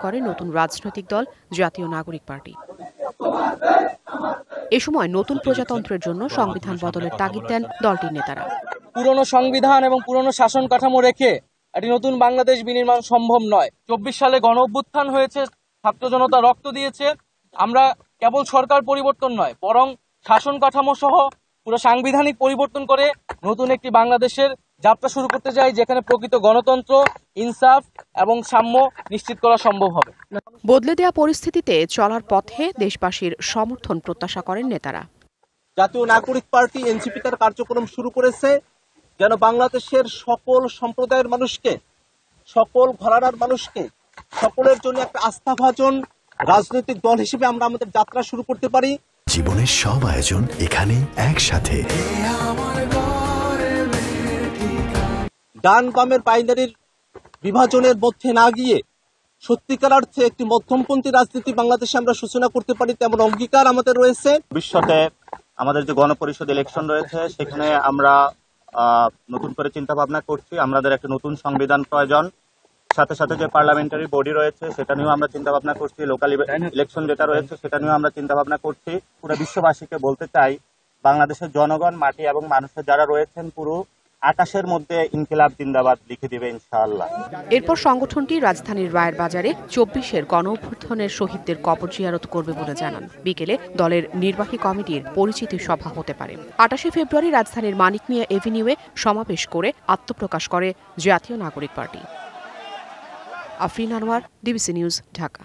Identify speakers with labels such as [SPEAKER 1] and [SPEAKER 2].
[SPEAKER 1] করে নতুন রাজনৈতিক দল জাতীয় নাগরিক পার্টি। এ সময় নতুন প্রজাতন্ত্রের জন্য সংবিধান বদলের তাগিদ দেন দলটির নেতারা।
[SPEAKER 2] পুরনো সংবিধান এবং পুরনো শাসন কাঠামো রেখে একটি নতুন বাংলাদেশ বিনির্মাণ সম্ভব নয়। ২৪ সালে গণঅভ্যুত্থান হয়েছে, ছাত্র জনতা রক্ত দিয়েছে। আমরা কেবল সরকার পরিবর্তন নয়, বরং শাসন কাঠামো সহ পুরো সাংবিধানিক পরিবর্তন করে নতুন একটি বাংলাদেশের যাত্রা শুরু করতে চাই, যেখানে প্রকৃত গণতন্ত্র, ইনসাফ এবং সাম্য নিশ্চিত করা সম্ভব হবে।
[SPEAKER 1] বদলে দেয়া পরিস্থিতিতে চলার পথে দেশবাসীর সমর্থন প্রত্যাশা করেন নেতারা।
[SPEAKER 3] জাতীয় নাগরিক পার্টি এনসিপি তার কার্যক্রম শুরু করেছে যেন বাংলাদেশের সকল সম্প্রদায়ের মানুষকে, সকল ঘরানার মানুষকে, সকলের জন্য একটা আস্থাভাজন রাজনৈতিক দল হিসেবে আমরা আমাদের যাত্রা শুরু করতে পারি।
[SPEAKER 4] জীবনের সব আয়োজন এখানে একসাথে।
[SPEAKER 3] ডান বামের বাইনারির বিভাজনের মধ্যে না গিয়ে সত্যিকার অর্থে একটি মধ্যমপন্থী রাজনীতি বাংলাদেশে আমরা সূচনা করতে পারি, তেমন অঙ্গীকার আমাদের রয়েছে।
[SPEAKER 5] ভবিষ্যতে আমাদের যে গণপরিষদ ইলেকশন রয়েছে, সেখানে আমরা নতুন করে চিন্তা ভাবনা করছি। আমাদের একটা নতুন সংবিধান প্রয়োজন। সাথে সাথে যে পার্লামেন্টারি বডি রয়েছে সেটা নিয়েও আমরা চিন্তা ভাবনা করছি। লোকাল ইলেকশন যেটা রয়েছে সেটা নিয়েও আমরা চিন্তা ভাবনা করছি। পুরো বিশ্ববাসীকে বলতে চাই, বাংলাদেশের জনগণ, মাটি এবং মানুষের যারা রয়েছেন, পুরো আকাশের মধ্যে ইনকিলাব জিন্দাবাদ লিখে দিবে ইনশাআল্লাহ।
[SPEAKER 1] এরপর সংগঠনটি রাজধানীর রায়ের বাজারে ২৪-এর গণঅভ্যুত্থানের শহীদদের কবর জিয়ারত করবে বলে জানান। বিকেলে দলের নির্বাহী কমিটির পরিচিতি সভা হতে পারে। ২৮ ফেব্রুয়ারি রাজধানীর মানিক মিয়া এভিনিউয়ে সমাবেশ করে আত্মপ্রকাশ করে জাতীয় নাগরিক party. Afrin Anwar, DBC news, Dhaka.